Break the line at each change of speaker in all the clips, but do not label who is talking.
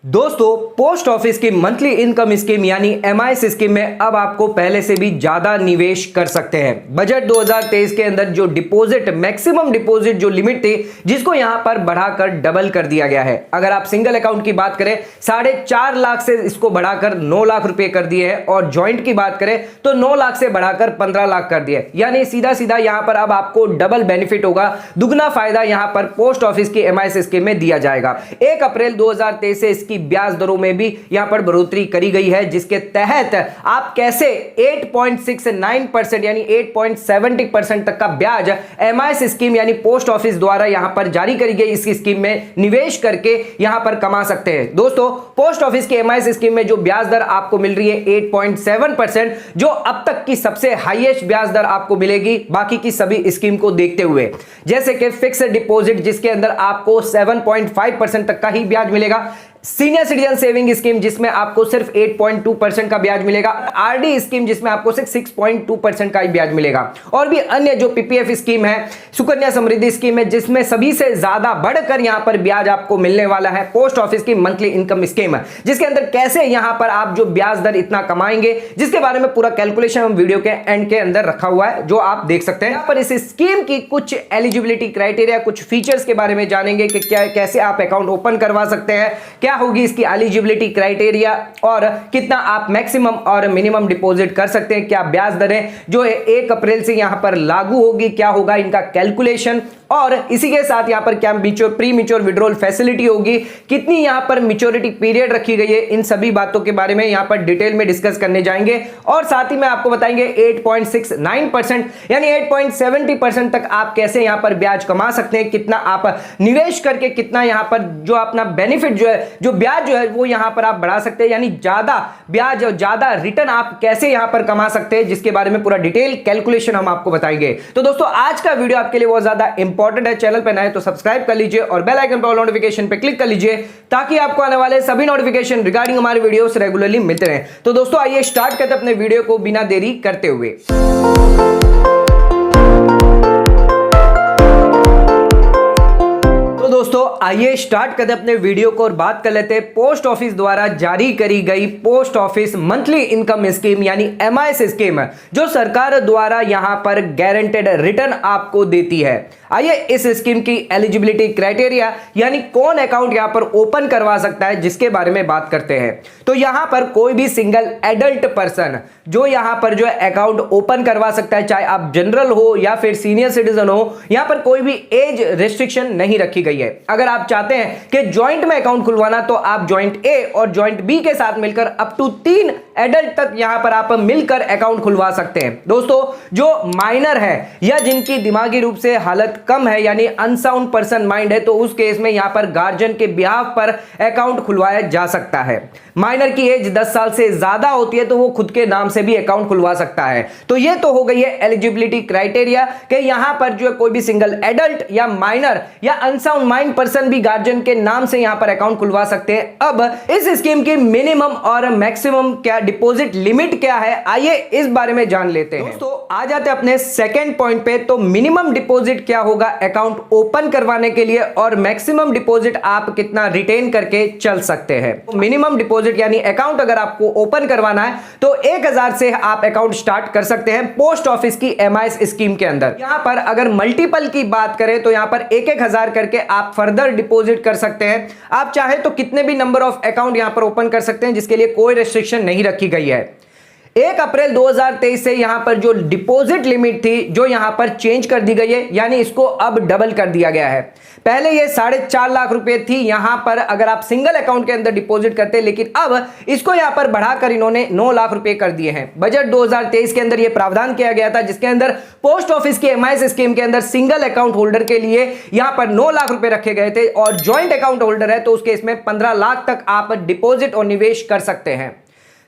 दोस्तों, post office की monthly income scheme यानी एमआईएस स्कीम में अब आपको पहले से भी ज्यादा निवेश कर सकते हैं। बजट 2023 के अंदर जो डिपॉजिट मैक्सिमम डिपॉजिट जो लिमिट थी, जिसको यहां पर बढ़ाकर डबल कर दिया गया है। अगर आप सिंगल अकाउंट की बात करें 4.5 लाख से इसको बढ़ाकर 9 लाख रुपए कर दिए हैं और ज्वाइंट की बात करें तो 9 लाख से बढ़ाकर 15 लाख कर दिए। यानी सीधा सीधा यहां पर अब आपको डबल बेनिफिट होगा, दुगना फायदा यहां पर पोस्ट ऑफिस की एमआईएस स्कीम में दिया जाएगा। 1 अप्रैल 2023 से इसकी ब्याज दरों में भी यहां पर बढ़ोतरी करी गई है, जिसके तहत आप कैसे 8.69% यानी 8.70% तक का ब्याज एमआईएस स्कीम यानी पोस्ट ऑफिस द्वारा यहां पर जारी करी गई इस स्कीम में निवेश करके यहां पर कमा सकते हैं। दोस्तों, पोस्ट ऑफिस की एमआईएस स्कीम में जो ब्याज दर आपको मिल रही है 8.7%, जो अब तक की सबसे हाईएस्ट ब्याज दर आपको मिलेगी बाकी की सभी स्कीम को देखते हुए। जैसे कि फिक्स्ड डिपॉजिट जिसके अंदर आपको 7.5% तक का ही ब्याज मिलेगा, सीनियर सिटीजन सेविंग स्कीम जिसमें आपको सिर्फ 8.2% का ब्याज मिलेगा, आरडी स्कीम जिसमें आपको सिर्फ 6.2% का ही ब्याज मिलेगा, और भी अन्य जो पीपीएफ स्कीम है, सुकन्या समृद्धि स्कीम है, जिसमें सभी से ज्यादा बढ़कर यहां पर ब्याज आपको मिलने वाला है पोस्ट ऑफिस की मंथली इनकम स्कीम, जिसके अंदर कैसे यहां पर आप जो ब्याज दर इतना कमाएंगे, जिसके बारे में पूरा कैलकुलेशन हम वीडियो के एंड के अंदर रखा हुआ है, जो आप देख सकते हैं। यहां पर इस स्कीम की कुछ एलिजिबिलिटी क्राइटेरिया, कुछ फीचर्स के बारे में जानेंगे कि क्या कैसे आप अकाउंट ओपन करवा सकते हैं, क्या होगी इसकी एलिजिबिलिटी क्राइटेरिया और कितना आप मैक्सिमम और मिनिमम डिपॉजिट कर सकते हैं, क्या ब्याज दरें जो 1 अप्रैल से यहां पर लागू होगी, क्या होगा इनका कैलकुलेशन, और इसी के साथ यहां पर क्या प्री मैच्योर विड्रॉल फैसिलिटी होगी, कितनी यहां पर मैच्योरिटी पीरियड रखी गई है, इन सभी बातों के बारे में यहां पर डिटेल में डिस्कस करने जाएंगे। और साथ ही में आपको बताएंगे 8.69% यानी 8.70% तक आप कैसे यहां पर ब्याज कमा सकते हैं, कितना आप निवेश करके कितना यहां पर जो अपना बेनिफिट जो है, जो ब्याज जो है वो यहां पर आप बढ़ा सकते हैं, यानी ज्यादा ब्याज और ज्यादा रिटर्न आप कैसे यहां पर कमा सकते हैं, जिसके बारे में पूरा डिटेल कैलकुलेशन हम आपको बताएंगे। तो दोस्तों, आज का वीडियो आपके लिए बहुत ज्यादा इंपॉर्टेंट है। चैनल पर नए तो सब्सक्राइब कर लीजिए और बेल आइकन पर ऑल नोटिफिकेशन पे क्लिक कर लीजिए, ताकि आपको आने वाले सभी नोटिफिकेशन रिगार्डिंग हमारे वीडियोस रेगुलरली मिलते रहें। तो दोस्तों, आइए स्टार्ट करते हैं अपने वीडियो को बिना देरी करते हुए। तो दोस्तों, आइए स्टार्ट करते अपने वीडियो को और बात कर लेते हैं पोस्ट ऑफिस द्वारा जारी करी गई post office monthly income scheme यानी एमआईएस स्कीम, जो सरकार द्वारा यहां पर गारंटेड रिटर्न आपको देती है। आइए इस स्कीम की एलिजिबिलिटी क्राइटेरिया यानी कौन अकाउंट यहां पर ओपन करवा सकता है, जिसके बारे में बात करते हैं। तो यहां पर कोई भी सिंगल एडल्ट पर्सन जो यहां पर जो अकाउंट ओपन करवा सकता है, चाहे आप जनरल हो या फिर सीनियर सिटीजन हो, यहां पर कोई भी एज रिस्ट्रिक्शन नहीं रखी गई है। अगर आप चाहते हैं कि ज्वाइंट में अकाउंट खुलवाना, तो आप ज्वाइंट ए और ज्वाइंट बी के साथ मिलकर अप टू 3 एडल्ट तक यहां पर आप मिलकर अकाउंट खुलवा सकते हैं। दोस्तों, जो माइनर है या जिनकी दिमागी रूप से हालत कम है यानी अनसाउंड पर्सन माइंड है, तो उस केस में यहां पर गार्जियन के बिहाफ पर अकाउंट खुलवाया जा सकता है। माइनर की एज 10 साल से ज्यादा होती है तो वो खुद के नाम से भी अकाउंट खुलवा सकता है। तो ये तो हो गई है एलिजिबिलिटी क्राइटेरिया कि यहां पर जो कोई भी सिंगल एडल्ट या माइनर या अनसाउंड माइंड पर्सन भी गार्जियन के नाम से यहां पर अकाउंट खुलवा सकते हैं। अब इस स्कीम की मिनिमम और मैक्सिमम क्या डिपॉजिट लिमिट क्या है, आइए इस बारे में जान लेते हैं। दोस्तों, आ जाते हैं अपने सेकंड पॉइंट पे। तो मिनिमम डिपॉजिट क्या होगा अकाउंट ओपन करवाने के लिए और मैक्सिमम डिपॉजिट आप कितना रिटेन करके चल सकते हैं। मिनिमम डिपॉजिट यानी अकाउंट अगर आपको ओपन करवाना है तो 1000 से आप अकाउंट स्टार्ट कर सकते हैं पोस्ट ऑफिस की एमआईएस स्कीम के अंदर। यहां पर अगर मल्टीपल की बात करें तो यहां पर 1000 करके आप फर्दर डिपॉजिट कर सकते हैं। आप चाहे तो कितने भी नंबर ऑफ अकाउंट यहां पर ओपन कर सकते हैं, जिसके लिए कोई रेस्ट्रिक्शन नहीं रखी गई है। 1 अप्रैल 2023 से यहां पर जो डिपॉजिट लिमिट थी, जो यहां पर चेंज कर दी गई है, यानी इसको अब डबल कर दिया गया है। पहले ये 4.5 लाख रुपए थी यहां पर अगर आप सिंगल अकाउंट के अंदर डिपॉजिट करते, लेकिन अब इसको यहां पर बढ़ाकर इन्होंने 9 लाख रुपए कर दिए हैं। बजट 2023 के अंदर यह प्रावधान किया गया था, जिसके अंदर पोस्ट ऑफिस की एमआईएस स्कीम के अंदर सिंगल अकाउंट होल्डर के लिए यहां पर 9 लाख रुपए रखे गए थे, और ज्वाइंट अकाउंट होल्डर है तो उसके इसमें 15 लाख तक आप डिपॉजिट और निवेश कर सकते हैं।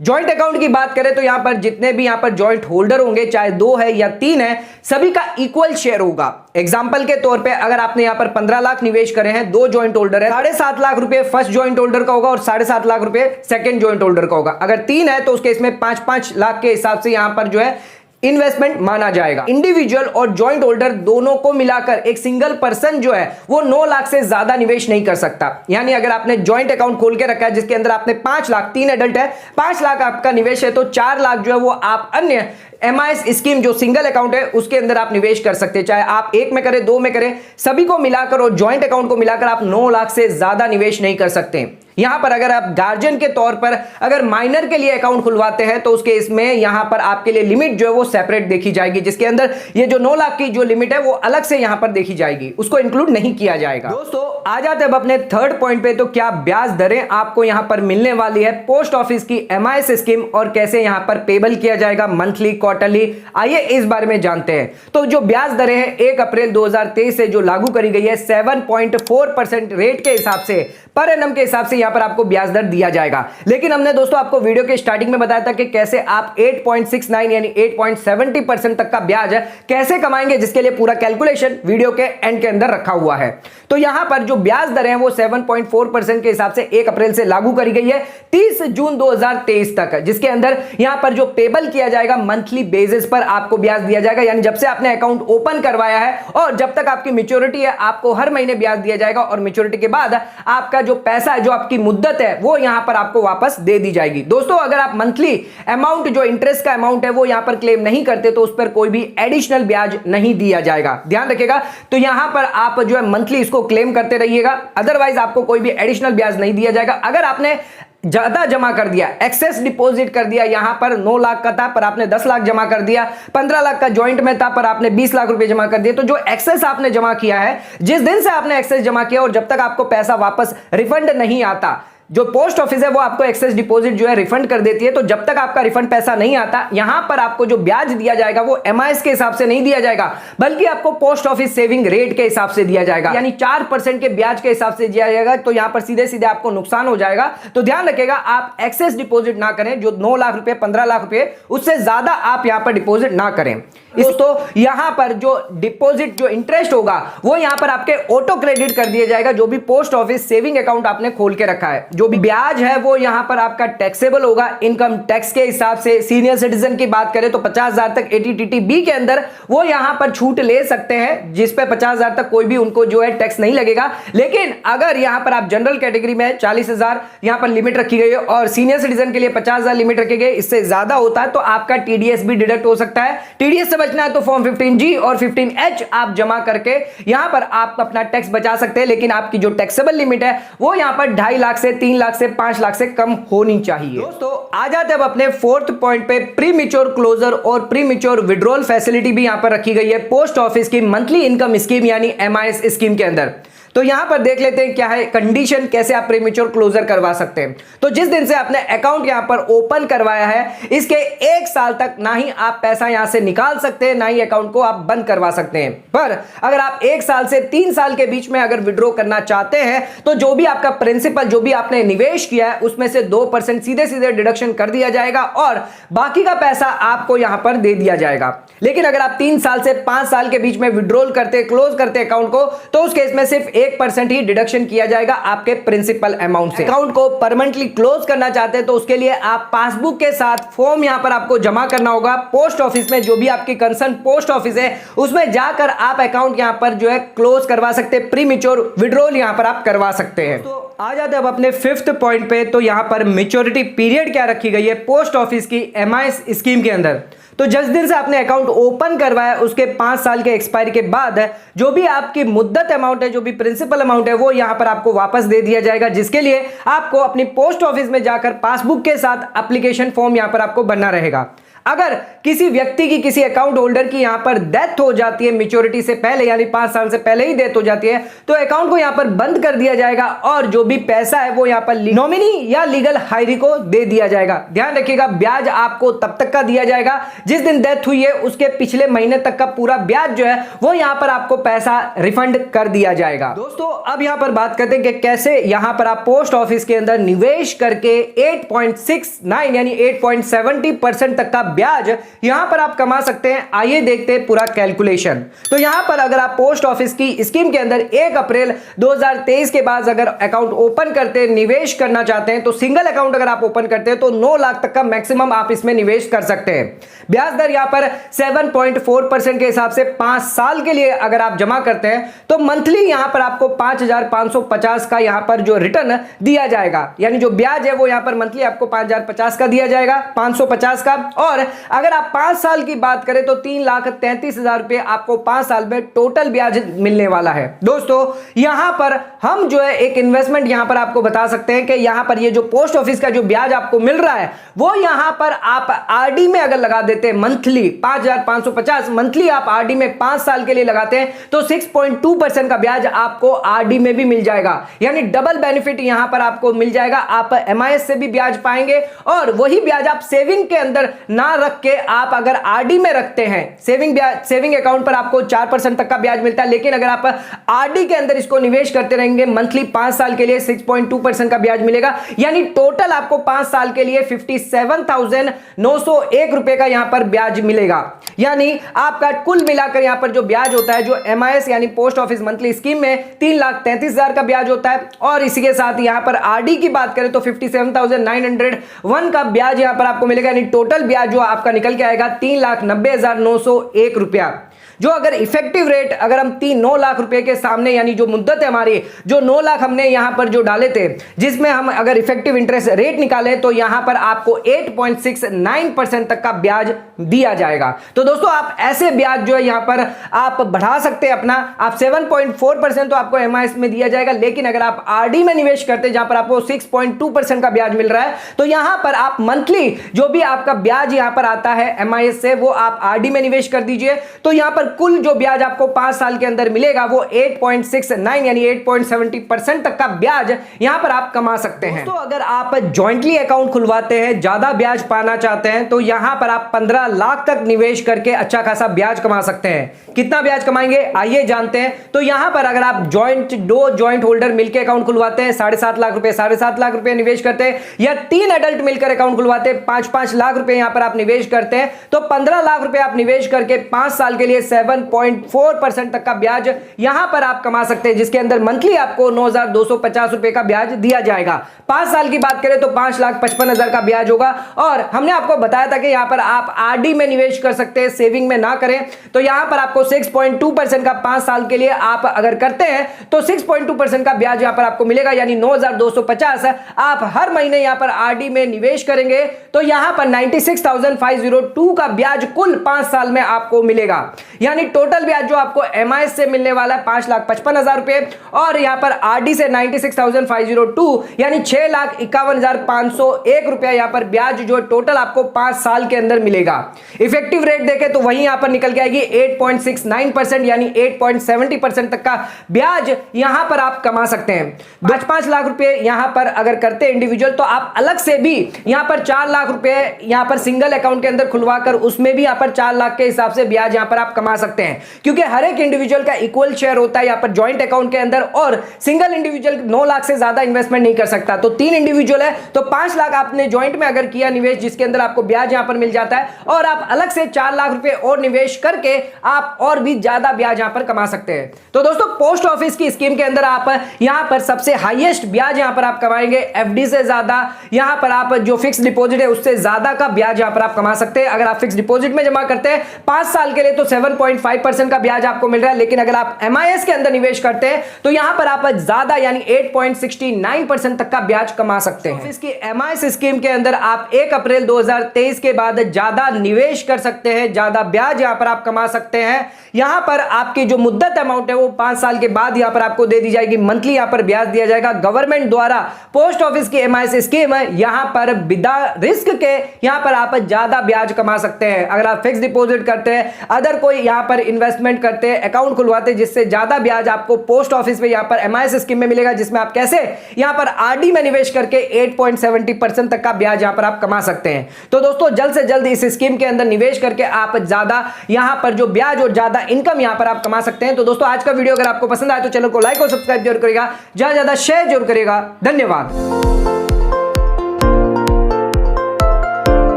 ज्वाइंट अकाउंट की बात करें तो यहां पर जितने भी यहां पर ज्वाइंट होल्डर होंगे, चाहे 2 है या 3 है, सभी का इक्वल शेयर होगा। एग्जांपल के तौर पे अगर आपने यहां पर 15 लाख निवेश करे हैं, 2 ज्वाइंट होल्डर है, 7.5 लाख रुपए फर्स्ट ज्वाइंट होल्डर का होगा और 7.5 लाख रुपए सेकंड ज्वाइंट होल्डर का होगा। अगर 3 है तो उसके इसमें 5-5 लाख के हिसाब से यहां पर जो है इन्वेस्टमेंट माना जाएगा। इंडिविजुअल और जॉइंट होल्डर दोनों को मिलाकर एक सिंगल पर्सन जो है वो 9 लाख से ज्यादा निवेश नहीं कर सकता। यानी अगर आपने जॉइंट अकाउंट खोल के रखा है जिसके अंदर आपने 5 लाख, 3 एडल्ट है, 5 लाख आपका निवेश है, तो 4 लाख जो है वो आप अन्य MIS स्कीम जो सिंगल अकाउंट है उसके अंदर आप निवेश कर सकते हैं। चाहे आप 1 में करें, 2 में करें, सभी को मिलाकर और जॉइंट अकाउंट को मिलाकर आप 9 लाख से ज्यादा निवेश नहीं कर सकते। यहां पर अगर आप गार्जियन के तौर पर अगर माइनर के लिए अकाउंट खुलवाते हैं तो उसके इसमें यहां पर आपके लिए लिमिट जो है वो सेपरेट देखी जाएगी, जिसके अंदर ये जो 9 लाख की जो लिमिट है वो अलग से यहां पर देखी जाएगी, उसको इंक्लूड नहीं किया जाएगा। दोस्तों आ जाते अब अपने थर्ड पॉइंट पे, तो क्या ब्याज दरें आपको यहां पर मिलने वाली है पोस्ट ऑफिस की MIS स्कीम और कैसे यहां पर पेबल किया जाएगा मंथली, क्वार्टरली, आइए इस बारे में जानते हैं। तो जो ब्याज दरें हैं 1 अप्रैल 2023 से जो लागू करी गई है 7.4% रेट के हिसाब से, पर एनम के हिसाब से यहां पर आपको ब्याज दर दिया जाएगा। लेकिन हमने दोस्तों आपको वीडियो के स्टार्टिंग में बताया था कि कैसे आप 8.69 यानी 8.70% तक का ब्याज है कैसे कमाएंगे, जिसके लिए पूरा कैलकुलेशन वीडियो के एंड के अंदर रखा हुआ है। तो यहां पर जो ब्याज दर है वो 7.4% के हिसाब से 1 अप्रैल से लागू करी गई है 30 जून 2023 तक, जिसके अंदर यहां पर जो पेबल किया जाएगा मंथली बेसिस पर आपको ब्याज दिया जाएगा। यानी जब से आपने अकाउंट ओपन करवाया है और जब तक आपकी मैच्योरिटी है आपको हर महीने ब्याज दिया जाएगा, और मैच्योरिटी के बाद आपका जो पैसा है, जो आपकी मुद्दत है, वो यहां पर आपको वापस दे दी जाएगी। दोस्तों अगर आप मंथली अमाउंट जो इंटरेस्ट का अमाउंट है वो यहां पर क्लेम नहीं करते तो उस पर कोई भी एडिशनल ब्याज नहीं दिया जाएगा, ध्यान रखिएगा। तो यहां पर आप जो है मंथली इसको क्लेम करते रहिएगा, अदरवाइज आपको कोई भी एडिशनल ब्याज नहीं दिया जाएगा। अगर आपने ज्यादा जमा कर दिया, एक्सेस डिपॉजिट कर दिया, यहां पर 9 लाख का था पर आपने 10 लाख जमा कर दिया, 15 लाख का जॉइंट में था पर आपने 20 लाख रुपए जमा कर दिए, तो जो एक्सेस आपने जमा किया है, जिस दिन से आपने एक्सेस जमा किया और जब तक आपको पैसा वापस रिफंड नहीं आता, जो पोस्ट ऑफिस है वो आपको एक्सेस डिपॉजिट जो है रिफंड कर देती है। तो जब तक आपका रिफंड पैसा नहीं आता, यहां पर आपको जो ब्याज दिया जाएगा वो MIS के हिसाब से नहीं दिया जाएगा, बल्कि आपको पोस्ट ऑफिस सेविंग रेट के हिसाब से दिया जाएगा, यानी 4% के ब्याज के हिसाब से दिया जाएगा। तो यहां पर सीधे सीधे आपको नुकसान हो जाएगा। तो ध्यान रखिएगा आप एक्सेस डिपॉजिट ना करें, जो 9 लाख रुपए, 15 लाख रुपए, उससे ज्यादा आप यहां पर डिपॉजिट ना करें। तो यहां पर जो डिपॉजिट जो इंटरेस्ट होगा वो यहां पर आपके ऑटो क्रेडिट कर दिया जाएगा, जो भी पोस्ट ऑफिस सेविंग अकाउंट आपने खोल के रखा है। जो भी ब्याज है वो यहां पर आपका टैक्सेबल होगा इनकम टैक्स के हिसाब से। सीनियर सिटीजन की बात करें तो 50,000 तक ATTB के अंदर वो यहां पर छूट ले सकते हैं, जिस पे 50,000 तक कोई भी उनको जो है टैक्स नहीं लगेगा। लेकिन अगर यहां पर आप जनरल कैटेगरी में 40,000 यहां पर लिमिट रखी गई है और सीनियर सिटीजन के लिए 50,000 लिमिट रखे गए, इससे ज्यादा होता है तो आपका TDS भी डिडक्ट हो सकता है। TDS बचना है तो फॉर्म 15G और 15H आप जमा करके यहां पर आप अपना टैक्स बचा सकते हैं। लेकिन आपकी जो टैक्सेबल लिमिट है वो यहां पर 2.5 लाख से 3 लाख से 5 लाख से कम होनी चाहिए। दोस्तों आ जाते हैं अब अपने फोर्थ पॉइंट पे, प्री मैच्योर क्लोजर और प्री मैच्योर विड्रॉल फैसिलिटी भी यहां पर रखी गई है पोस्ट ऑफिस की मंथली इनकम स्कीम यानी MIS स्कीम के अंदर। तो यहां पर देख लेते हैं क्या है कंडीशन, कैसे आप प्रीमेच्योर क्लोजर करवा सकते हैं। तो जिस दिन से आपने अकाउंट यहां पर ओपन करवाया है इसके 1 साल तक ना ही आप पैसा यहां से निकाल सकते हैं, ना ही अकाउंट को आप बंद करवा सकते हैं। पर अगर आप 1 साल से 3 साल के बीच में अगर विड्रॉ करना चाहते हैं तो जो भी आपका प्रिंसिपल, जो भी आपने निवेश किया है उसमें से 2% सीधे सीधे डिडक्शन कर दिया जाएगा और बाकी का पैसा आपको यहां पर दे दिया जाएगा। लेकिन अगर आप 3 साल से 5 साल के बीच में विड्रॉल करते, क्लोज करते अकाउंट को, तो उस केस में सिर्फ 1% ही डिडक्शन किया जाएगा आपके प्रिंसिपल अमाउंट से। अकाउंट को परमानेंटली क्लोज करना चाहते हैं तो उसके लिए आप पासबुक के साथ फॉर्म यहां पर आपको जमा करना होगा पोस्ट ऑफिस में, जो भी आपकी कंसर्न पोस्ट ऑफिस है उसमें जाकर आप अकाउंट यहां पर जो है क्लोज करवा सकते हैं, प्री मैच्योर विड्रॉल यहां पर आप करवा सकते हैं। तो आ जाते हैं अब अपने 5th पॉइंट पे। तो यहां पर मैच्योरिटी पीरियड क्या रखी गई है पोस्ट ऑफिस की MIS स्कीम के अंदर। तो जिस दिन से आपने अकाउंट ओपन करवाया उसके 5 साल के एक्सपायरी के बाद जो भी आपकी मुद्दत अमाउंट है, जो भी प्रिंसिपल अमाउंट है, वो यहां पर आपको वापस दे दिया जाएगा, जिसके लिए आपको अपनी पोस्ट ऑफिस में जाकर पासबुक के साथ एप्लीकेशन फॉर्म यहां पर आपको भरना रहेगा। अगर किसी व्यक्ति की, किसी अकाउंट होल्डर की यहां पर डेथ हो जाती है मैच्योरिटी से पहले, यानी 5 साल से पहले ही डेथ हो जाती है, तो अकाउंट को यहां पर बंद कर दिया जाएगा और जो भी पैसा है वो यहां पर नॉमिनी या लीगल हायरी को दे दिया जाएगा। ध्यान रखिएगा ब्याज आपको तब तक का दिया जाएगा जिस दिन डेथ हुई है, उसके पिछले महीने तक का पूरा ब्याज जो है वो यहां पर आपको पैसा रिफंड कर दिया जाएगा। दोस्तों अब यहां पर बात करते हैं कि कैसे यहां पर आप पोस्ट ऑफिस के अंदर निवेश करके 8.69 यानी 8.70% तक का ब्याज यहां पर आप कमा सकते हैं। आइए देखते हैं पूरा कैलकुलेशन। तो यहां पर अगर आप पोस्ट ऑफिस की स्कीम के अंदर 1 अप्रैल 2023 के बाद अगर अकाउंट ओपन करते हैं, निवेश करना चाहते हैं, तो सिंगल अकाउंट अगर आप ओपन करते हैं तो 9 लाख तक का मैक्सिमम आप इसमें निवेश कर सकते हैं। ब्याज दर यहां पर 7.4% के हिसाब से 5 साल के लिए अगर आप जमा करते हैं तो मंथली यहां पर आपको 5,550 का यहां पर जो रिटर्न दिया जाएगा, यानी जो ब्याज है वो यहां पर मंथली आपको 5,050 का दिया जाएगा, 550 का। और अगर आप 5 साल की बात करें तो 3,33,000 रुपए आपको 5 साल में टोटल ब्याज मिलने वाला है। दोस्तों यहां पर हम जो है एक इन्वेस्टमेंट यहां पर आपको बता सकते हैं कि यहां पर ये जो पोस्ट ऑफिस का जो ब्याज आपको मिल रहा है वो यहां पर आप आरडी में अगर लगा देते हैं मंथली 5,550 मंथली आप आरडी में 5 साल के लिए लगाते हैं तो 6.2% का ब्याज आपको आरडी में भी मिल जाएगा, यानी डबल बेनिफिट यहां पर आपको मिल जाएगा। आप एमआईएस से भी ब्याज पाएंगे और वही ब्याज आप सेविंग के अंदर ना रख के आप अगर आरडी में रखते हैं, सेविंग अकाउंट पर आपको 4% तक का ब्याज मिलता है, लेकिन अगर आप आरडी के अंदर इसको निवेश करते रहेंगे मंथली 5 साल के लिए 6.2% का ब्याज मिलेगा, यानी टोटल आपको 5 साल के लिए 57,901 रुपए का यहां पर ब्याज मिलेगा। यानी आपका कुल मिलाकर यहां पर जो ब्याज होता है, जो एमआईएस यानी पोस्ट ऑफिस मंथली स्कीम में 3,33,000 का ब्याज होता है, और इसी के साथ यहां पर आरडी की बात करें तो 57,901 का ब्याज यहां पर आपको मिलेगा, यानी टोटल ब्याज जो आपका निकल के आएगा 3,90,901 रुपया। जो अगर इफेक्टिव रेट अगर हम 9 लाख रुपए के सामने, यानी जो मुद्दत है हमारी, जो 9 लाख हमने यहां पर जो डाले थे, जिसमें हम अगर इफेक्टिव इंटरेस्ट रेट निकाले तो यहां पर आपको 8.69% तक का ब्याज दिया जाएगा। तो दोस्तों आप ऐसे ब्याज जो है यहां पर आप बढ़ा सकते हैं अपना। आप 7.4% तो आपको एमआईएस में दिया जाएगा, लेकिन अगर आप आरडी में निवेश करते हैं जहां पर आपको 6.2% का ब्याज मिल रहा है, तो यहां पर आप मंथली जो भी आपका ब्याज यहां पर आता है एमआईएस से वो आप आरडी में निवेश कर दीजिए, तो यहां पर कुल जो ब्याज आपको 5 साल के अंदर मिलेगा वो 8.69 यानी 8.70% तक का ब्याज यहां पर आप कमा सकते हैं। तो अगर आप जॉइंटली अकाउंट खुलवाते हैं, ज्यादा ब्याज पाना चाहते हैं, तो यहां पर आप 15 लाख तक निवेश करके अच्छा खासा ब्याज कमा सकते हैं। कितना ब्याज कमाएंगे आइए जानते हैं। तो यहां पर अगर आप दो जॉइंट होल्डर मिलकर अकाउंट खुलवाते हैं 7.5 लाख रुपए 7.5 लाख रुपए निवेश करते हैं, या 3 एडल्ट मिलकर अकाउंट खुलवाते हैं 5-5 लाख रुपए यहां पर आप निवेश करते हैं, तो 15 लाख रुपए आप निवेश करके 5 साल के लिए 7.4% तक का ब्याज यहां पर आप कमा सकते हैं, जिसके अंदर मंथली आपको 9,250 रुपए का ब्याज दिया जाएगा। 5 साल की बात करें तो 5,55,000 का ब्याज होगा। और हमने आपको बताया था कि यहां पर आप आरडी में निवेश कर सकते हैं, सेविंग में ना करें, तो यहां पर आपको 6.2% का 5 साल के लिए आप अगर करते हैं तो 6.2% का ब्याज यहां पर आपको मिलेगा, यानी 9,250 आप हर महीने यहां पर आरडी में निवेश करेंगे तो यहां पर 96,502 का ब्याज कुल 5 साल में आपको मिलेगा। यानी टोटल ब्याज जो आपको एमआईएस से मिलने वाला है 5,55,000 रुपए, और यहां पर आरडी से 96,502 यानी 6,51,501 रुपया यहां पर ब्याज जो टोटल आपको 5 साल के अंदर मिलेगा। इफेक्टिव रेट देखें तो वहीं यहां पर निकल के आएगी 8.69% यानी 8.70% तक का ब्याज यहां पर आप कमा सकते हैं। 5 लाख रुपए यहां पर अगर करते हैं इंडिविजुअल, तो आप अलग से भी यहां पर 4 लाख रुपए यहां पर सिंगल अकाउंट के अंदर खुलवाकर उसमें भी यहां पर 4 लाख के हिसाब से ब्याज यहां पर आप कमा सकते हैं, क्योंकि हर एक इंडिविजुअल का इक्वल शेयर होता है यहां पर जॉइंट अकाउंट के अंदर, और सिंगल इंडिविजुअल 9 लाख से ज्यादा इन्वेस्टमेंट नहीं कर सकता। तो 3 इंडिविजुअल है तो 5 लाख आपने जॉइंट में अगर किया निवेश, जिसके अंदर आपको ब्याज यहां पर मिल जाता है, और आप अलग से 4 लाख रुपए और निवेश करके आप और भी ज्यादा ब्याज यहां पर कमा सकते हैं। तो दोस्तों पोस्ट ऑफिस की स्कीम के अंदर आप यहां पर सबसे हाईएस्ट ब्याज यहां पर आप कमाएंगे, एफडी से ज्यादा यहां पर आप जो फिक्स डिपॉजिट है उससे ज्यादा का ब्याज यहां पर आप कमा सकते हैं। अगर आप फिक्स डिपॉजिट में जमा करते हैं 5 साल के लिए तो 7.5% का ब्याज आपको मिल रहा है, लेकिन अगर आप एमआईएस के अंदर निवेश करते हैं तो यहां पर आप ज्यादा यानी 8.69% तक का ब्याज कमा सकते हैं। इसकी एमआईएस स्कीम के अंदर आप 1 अप्रैल 2023 के बाद ज्यादा निवेश कर सकते हैं, ज्यादा ब्याज यहां पर आप कमा सकते हैं। यहां पर आपकी जो मुद्दत अमाउंट है वो 5 साल के बाद यहां पर आपको दे दी जाएगी, मंथली यहां पर ब्याज दिया जाएगा। गवर्नमेंट द्वारा पोस्ट ऑफिस की एमआईएस स्कीम है, यहां पर बिना रिस्क के यहां पर आप ज्यादा ब्याज कमा सकते हैं। अगर आप फिक्स डिपॉजिट करते हैं, अदर कोई यहां पर इन्वेस्टमेंट करते हैं, अकाउंट खुलवाते हैं, जिससे ज्यादा ब्याज आपको पोस्ट ऑफिस में यहां पर एमआईएस स्कीम में मिलेगा, जिसमें आप कैसे यहां पर आरडी में निवेश करके 8.70% तक का ब्याज यहां पर आप कमा सकते हैं। तो दोस्तों जल्द से जल्द इस स्कीम के अंदर निवेश करके आप ज्यादा यहां पर जो ब्याज और ज्यादा इनकम यहां पर आप कमा सकते हैं। तो दोस्तों आज का वीडियो अगर आपको पसंद आए तो चैनल को लाइक और सब्सक्राइब जरूर करेगा, ज्यादा शेयर जरूर करेगा। धन्यवाद।